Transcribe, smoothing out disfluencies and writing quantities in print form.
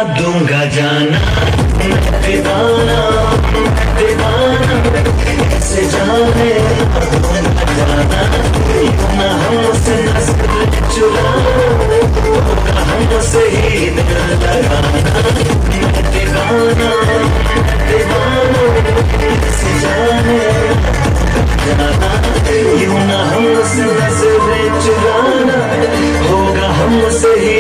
दूंगा जाना, मैं दीवाना, दीवाना, ऐसे जाने ना दूंगा जाना, यूं ना हमसे नजर चुराना, होगा हमसे ही दिल लगाना, मैं दीवाना, दीवाना, ऐसे जाने ना दूंगा जाना, यूं ना हमसे नजर चुराना, होगा हमसे ही